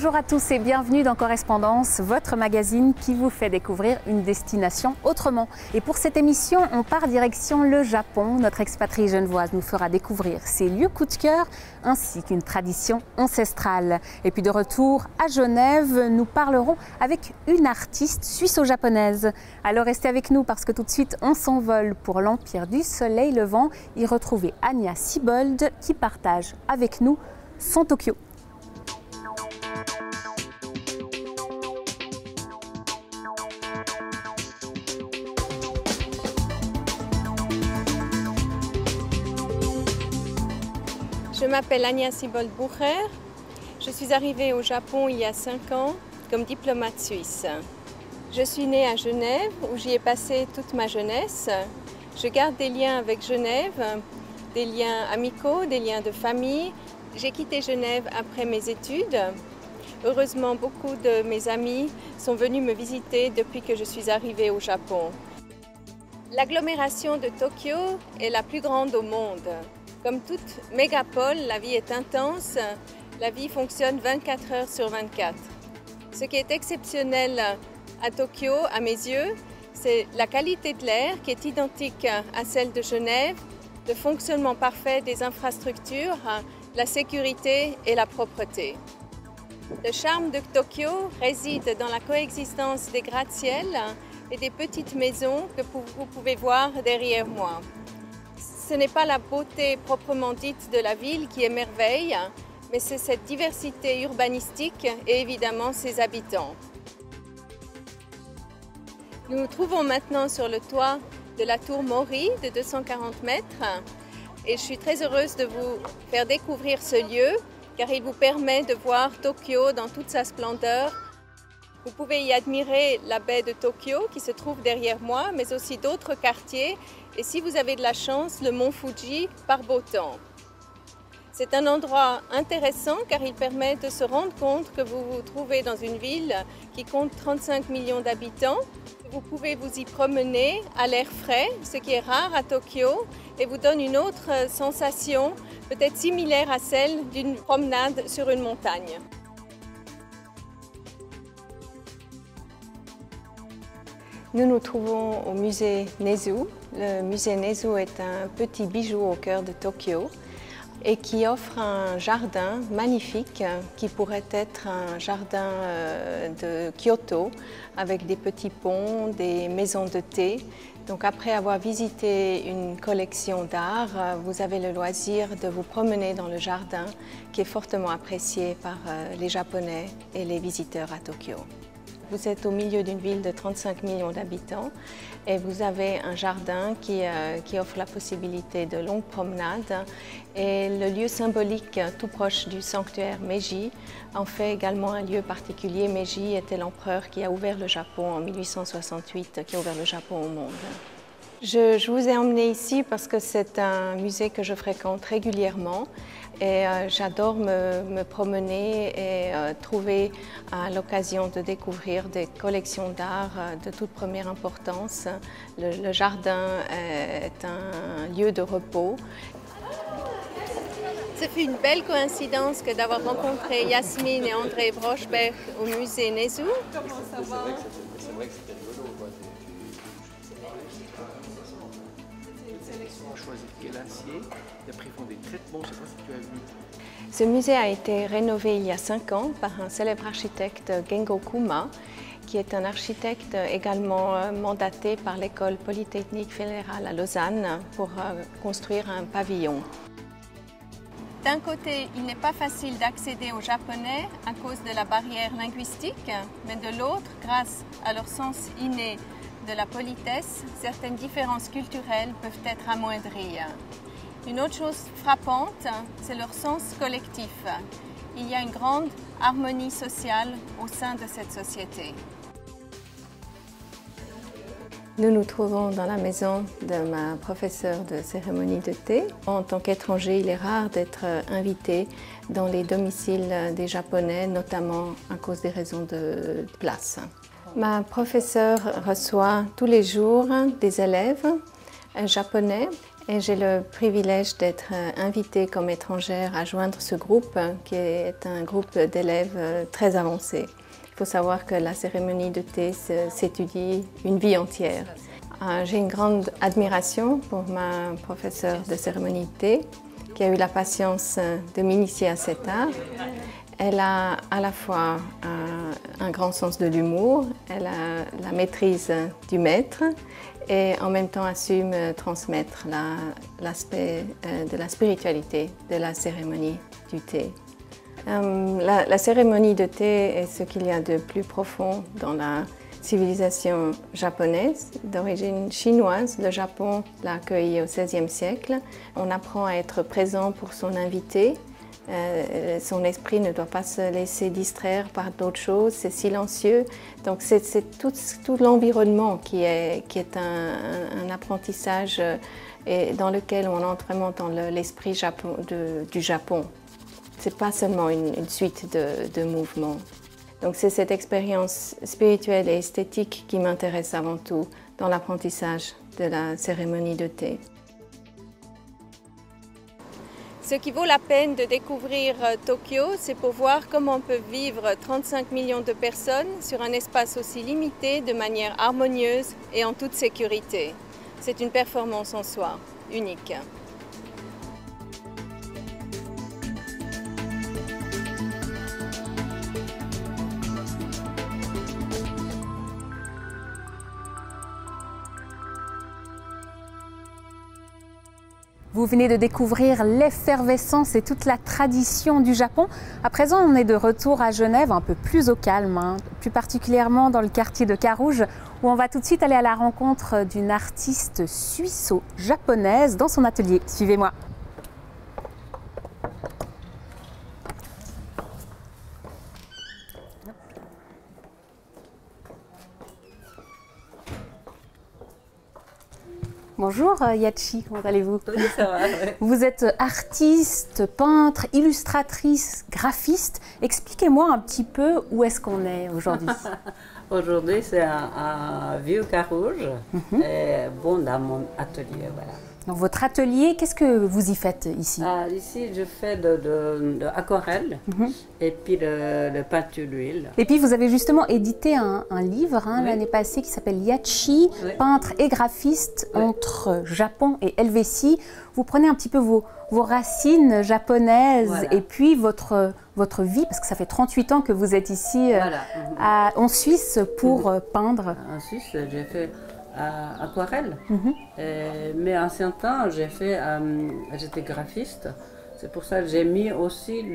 Bonjour à tous et bienvenue dans Correspondance, votre magazine qui vous fait découvrir une destination autrement. Et pour cette émission, on part direction le Japon. Notre expatriée genevoise nous fera découvrir ses lieux coup de cœur ainsi qu'une tradition ancestrale. Et puis de retour à Genève, nous parlerons avec une artiste suisse-japonaise. Alors restez avec nous parce que tout de suite, on s'envole pour l'Empire du Soleil Levant y retrouver Anya Siebold qui partage avec nous son Tokyo. Je m'appelle Anya Siebold-Bucher. Je suis arrivée au Japon il y a 5 ans comme diplomate suisse. Je suis née à Genève où j'y ai passé toute ma jeunesse. Je garde des liens avec Genève, des liens amicaux, des liens de famille. J'ai quitté Genève après mes études. Heureusement, beaucoup de mes amis sont venus me visiter depuis que je suis arrivée au Japon. L'agglomération de Tokyo est la plus grande au monde. Comme toute mégapole, la vie est intense, la vie fonctionne 24 heures sur 24. Ce qui est exceptionnel à Tokyo, à mes yeux, c'est la qualité de l'air qui est identique à celle de Genève, le fonctionnement parfait des infrastructures, la sécurité et la propreté. Le charme de Tokyo réside dans la coexistence des gratte-ciel et des petites maisons que vous pouvez voir derrière moi. Ce n'est pas la beauté proprement dite de la ville qui émerveille, mais c'est cette diversité urbanistique et évidemment ses habitants. Nous nous trouvons maintenant sur le toit de la tour Mori de 240 mètres et je suis très heureuse de vous faire découvrir ce lieu car il vous permet de voir Tokyo dans toute sa splendeur. Vous pouvez y admirer la baie de Tokyo qui se trouve derrière moi, mais aussi d'autres quartiers. Et si vous avez de la chance, le mont Fuji par beau temps. C'est un endroit intéressant car il permet de se rendre compte que vous vous trouvez dans une ville qui compte 35 millions d'habitants. Vous pouvez vous y promener à l'air frais, ce qui est rare à Tokyo, et vous donne une autre sensation, peut-être similaire à celle d'une promenade sur une montagne. Nous nous trouvons au musée Nezu. Le musée Nezu est un petit bijou au cœur de Tokyo et qui offre un jardin magnifique qui pourrait être un jardin de Kyoto avec des petits ponts, des maisons de thé. Donc après avoir visité une collection d'art, vous avez le loisir de vous promener dans le jardin qui est fortement apprécié par les Japonais et les visiteurs à Tokyo. Vous êtes au milieu d'une ville de 35 millions d'habitants et vous avez un jardin qui offre la possibilité de longues promenades. Et le lieu symbolique tout proche du sanctuaire Meiji en fait également un lieu particulier. Meiji était l'empereur qui a ouvert le Japon en 1868, qui a ouvert le Japon au monde. Je vous ai emmené ici parce que c'est un musée que je fréquente régulièrement et j'adore me promener et trouver l'occasion de découvrir des collections d'art de toute première importance. Le jardin est un lieu de repos. Ce fut une belle coïncidence que d'avoir rencontré Yasmine et André Brochberg au musée Nezu. Comment ça va? C'est vrai que c'était rigolo, quoi. On choisit quel acier, et après ils font des traitements, je ne sais pas si tu as vu. Ce musée a été rénové il y a 5 ans par un célèbre architecte, Gengo Kuma, qui est un architecte également mandaté par l'école polytechnique fédérale à Lausanne pour construire un pavillon. D'un côté, il n'est pas facile d'accéder aux Japonais à cause de la barrière linguistique, mais de l'autre, grâce à leur sens inné de la politesse, certaines différences culturelles peuvent être amoindries. Une autre chose frappante, c'est leur sens collectif. Il y a une grande harmonie sociale au sein de cette société. Nous nous trouvons dans la maison de ma professeure de cérémonie de thé. En tant qu'étranger, il est rare d'être invité dans les domiciles des Japonais, notamment à cause des raisons de place. Ma professeure reçoit tous les jours des élèves japonais Et j'ai le privilège d'être invitée comme étrangère à joindre ce groupe qui est un groupe d'élèves très avancé. Il faut savoir que la cérémonie de thé s'étudie une vie entière. J'ai une grande admiration pour ma professeure de cérémonie de thé qui a eu la patience de m'initier à cet art. Elle a à la fois un grand sens de l'humour, elle a la maîtrise du maître et en même temps assume transmettre l'aspect de la spiritualité de la cérémonie du thé. La cérémonie de thé est ce qu'il y a de plus profond dans la civilisation japonaise. D'origine chinoise, le Japon l'a accueilli au XVIe siècle. On apprend à être présent pour son invité. Son esprit ne doit pas se laisser distraire par d'autres choses, c'est silencieux. Donc c'est tout l'environnement qui est un apprentissage et dans lequel on entre vraiment dans l'esprit du Japon. Ce n'est pas seulement une suite de mouvements. Donc c'est cette expérience spirituelle et esthétique qui m'intéresse avant tout dans l'apprentissage de la cérémonie de thé. Ce qui vaut la peine de découvrir Tokyo, c'est pour voir comment peuvent vivre 35 millions de personnes sur un espace aussi limité de manière harmonieuse et en toute sécurité. C'est une performance en soi, unique. Vous venez de découvrir l'effervescence et toute la tradition du Japon. À présent, on est de retour à Genève, un peu plus au calme, plus particulièrement dans le quartier de Carouge, où on va tout de suite aller à la rencontre d'une artiste suisse-japonaise dans son atelier. Suivez-moi. Bonjour Yachi, comment allez-vous? Oui, ça va, ouais. Vous êtes artiste, peintre, illustratrice, graphiste. Expliquez-moi un petit peu où est-ce qu'on est aujourd'hui. Aujourd'hui, c'est un vieux Carouge, bon, dans mon atelier, voilà. Dans votre atelier, qu'est-ce que vous y faites ici? Ici, je fais de aquarelle et puis de peinture d'huile. Et puis, vous avez justement édité un livre Oui. l'année passée qui s'appelle Yachi, Oui. peintre et graphiste Oui. entre Japon et Helvétie. Vous prenez un petit peu vos racines japonaises Voilà. et puis votre vie, parce que ça fait 38 ans que vous êtes ici Voilà. en Suisse pour peindre. En Suisse, j'ai fait aquarelle, mais en ancien temps, j'étais graphiste. C'est pour ça que j'ai mis aussi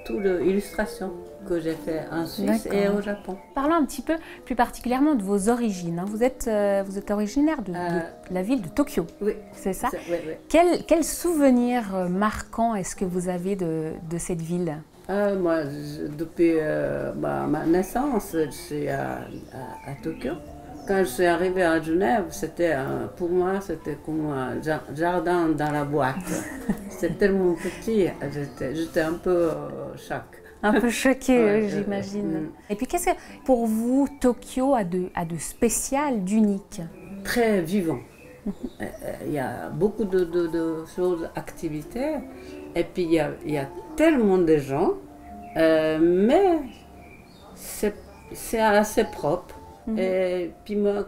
toutes les illustrations que j'ai fait en Suisse et au Japon. Parlons un petit peu plus particulièrement de vos origines. Vous êtes originaire de la ville de Tokyo, Oui. c'est ça? Oui, oui. Quel souvenir marquant est-ce que vous avez de cette ville? Moi, depuis ma naissance, je suis à Tokyo. Quand je suis arrivée à Genève, pour moi, c'était comme un jardin dans la boîte. C'était tellement petit, j'étais un peu choquée. Un peu choquée, Ouais, j'imagine. Et puis, qu'est-ce que, pour vous, Tokyo a de spécial, d'unique? Très vivant. Il y a beaucoup de choses, activités, et puis il y a tellement de gens, mais c'est assez propre. Et puis moi,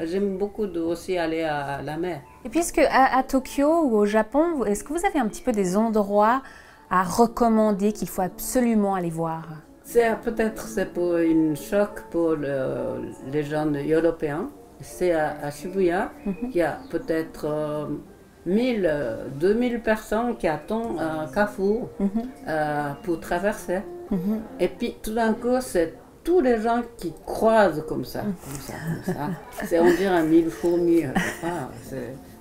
j'aime beaucoup aussi aller à la mer. Et puis, est-ce qu'à Tokyo ou au Japon, est-ce que vous avez un petit peu des endroits à recommander qu'il faut absolument aller voir? Peut-être c'est pour un choc pour les jeunes européens. C'est à Shibuya qu'il y a peut-être 1000, 2000 personnes qui attendent un carrefour pour traverser. Et puis tout d'un coup, c'est tous les gens qui croisent comme ça. C'est on dirait 1000 fourmis.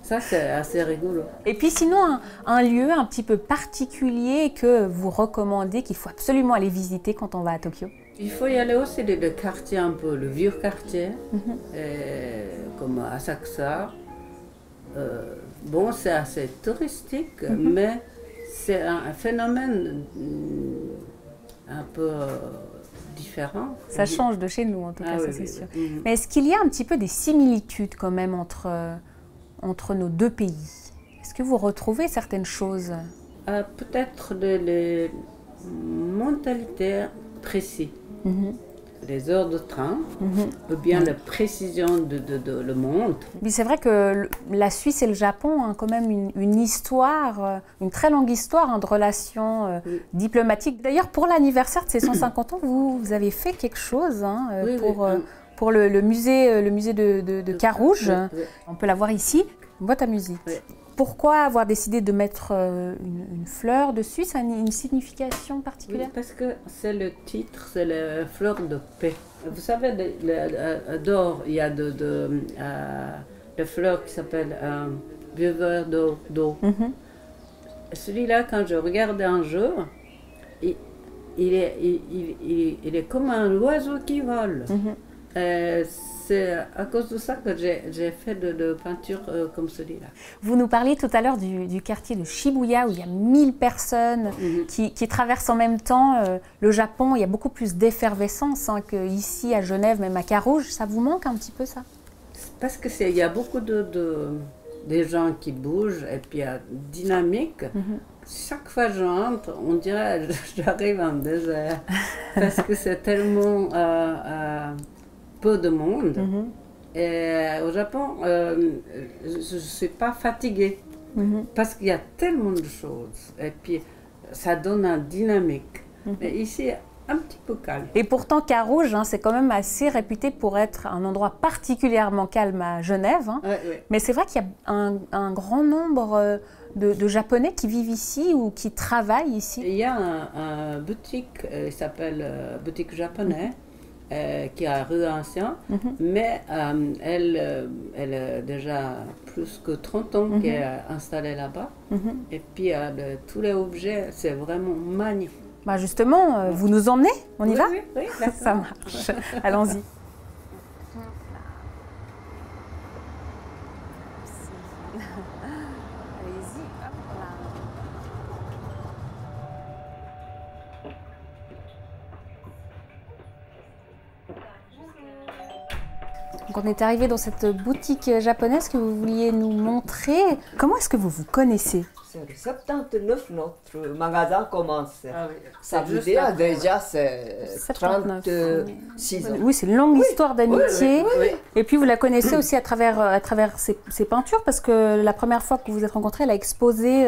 Ça, c'est assez rigolo. Et puis sinon, un lieu un petit peu particulier que vous recommandez, qu'il faut absolument aller visiter quand on va à Tokyo? Il faut y aller aussi dans le quartier un peu, le vieux quartier, comme Asakusa. Bon, c'est assez touristique, mais c'est un phénomène un peu différent. Ça change de chez nous, en tout cas, ça oui, c'est oui, sûr. oui. Mais est-ce qu'il y a un petit peu des similitudes quand même entre nos deux pays? que vous retrouvez certaines choses? Peut-être les mentalités précises. Les heures de train, ou bien la précision de le monde. Mais c'est vrai que la Suisse et le Japon ont quand même une histoire, une très longue histoire de relations diplomatiques. D'ailleurs, pour l'anniversaire de ces 150 ans, vous avez fait quelque chose pour le musée de Carouge. On peut la voir ici, une boîte à musique. Pourquoi avoir décidé de mettre une fleur dessus? Ça a une signification particulière? Parce que c'est le titre, c'est la fleur de paix. Vous savez, d'or, il y a de fleurs qui s'appellent buveur d'eau. Celui-là, quand je regardais un jour, il est comme un oiseau qui vole. C'est à cause de ça que j'ai fait de peinture comme celui-là. Vous nous parliez tout à l'heure du quartier de Shibuya où il y a 1000 personnes qui traversent en même temps le Japon. Il y a beaucoup plus d'effervescence qu'ici à Genève, même à Carouge. Ça vous manque un petit peu ça? Parce qu'il y a beaucoup de gens qui bougent et puis il y a dynamique. Chaque fois que j'entre, on dirait que j'arrive en désert. Parce que c'est tellement peu de monde. Et au Japon, je ne suis pas fatiguée. Parce qu'il y a tellement de choses. Et puis, ça donne une dynamique. Mais ici, un petit peu calme. Et pourtant, Carouge, c'est quand même assez réputé pour être un endroit particulièrement calme à Genève. Mais c'est vrai qu'il y a un grand nombre de Japonais qui vivent ici ou qui travaillent ici. Il y a une boutique, il s'appelle Boutique Japonais, qui est à rue Ancien, mais elle a déjà plus que 30 ans qu'elle est installée là-bas. Et puis tous les objets, c'est vraiment magnifique. Bah justement, vous nous emmenez? On y va? Oui, ça marche. Allons-y. Donc on est arrivé dans cette boutique japonaise que vous vouliez nous montrer. Comment est-ce que vous vous connaissez? C'est le 79, notre magasin commence. Ah oui. Ça veut dire déjà c'est 36 ans. Oui, c'est une longue histoire d'amitié. Oui. Et puis vous la connaissez aussi à travers ses peintures parce que la première fois que vous vous êtes rencontrés, elle a exposé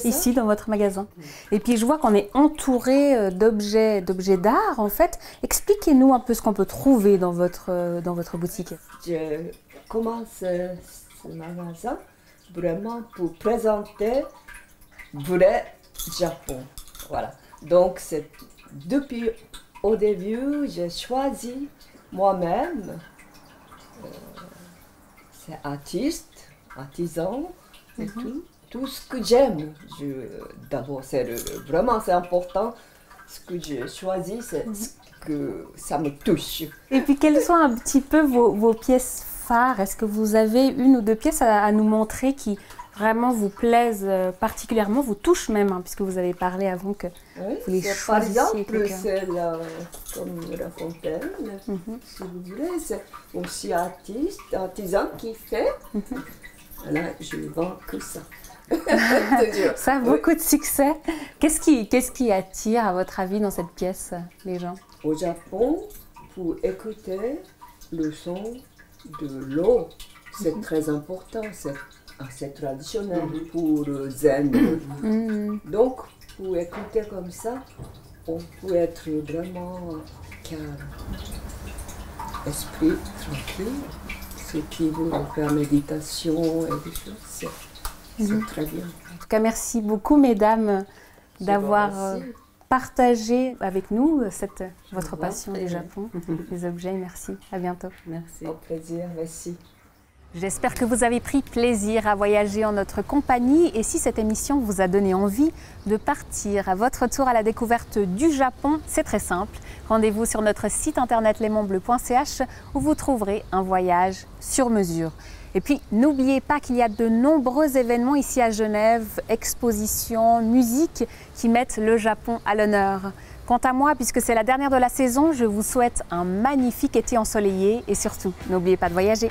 ici dans votre magasin. Et puis je vois qu'on est entouré d'objets d'art en fait. Expliquez-nous un peu ce qu'on peut trouver dans votre boutique. Je commence ce magasin vraiment pour présenter vrai Japon. Voilà. Donc c'est depuis au début, j'ai choisi moi-même. C'est artisan et tout ce que j'aime. D'abord, vraiment c'est important. Ce que j'ai choisi, c'est ce que ça me touche. Et puis quelles sont un petit peu vos pièces phares? Est-ce que vous avez une ou deux pièces à nous montrer qui vraiment vous plaisent particulièrement, vous touchent même, puisque vous avez parlé avant que vous les choisissiez? Par exemple, c'est comme la fontaine, si vous voulez, c'est aussi artisan qui fait. Là, je ne vends que ça. Ça a beaucoup de succès. Qu'est-ce qui attire, à votre avis, dans cette pièce, les gens? Au Japon, pour écouter le son de l'eau, c'est très important, c'est traditionnel pour le zen. Donc, pour écouter comme ça, on peut être vraiment calme, esprit tranquille. Ceux qui veulent faire méditation et des choses, c'est très bien. En tout cas, merci beaucoup, mesdames, d'avoir partagé avec nous votre passion du Japon, les objets. Merci. À bientôt. Merci. Au plaisir. Merci. J'espère que vous avez pris plaisir à voyager en notre compagnie et si cette émission vous a donné envie de partir à votre tour à la découverte du Japon, c'est très simple. Rendez-vous sur notre site internet lesmontsbleus.ch où vous trouverez un voyage sur mesure. Et puis, n'oubliez pas qu'il y a de nombreux événements ici à Genève, expositions, musique qui mettent le Japon à l'honneur. Quant à moi, puisque c'est la dernière de la saison, je vous souhaite un magnifique été ensoleillé et surtout, n'oubliez pas de voyager.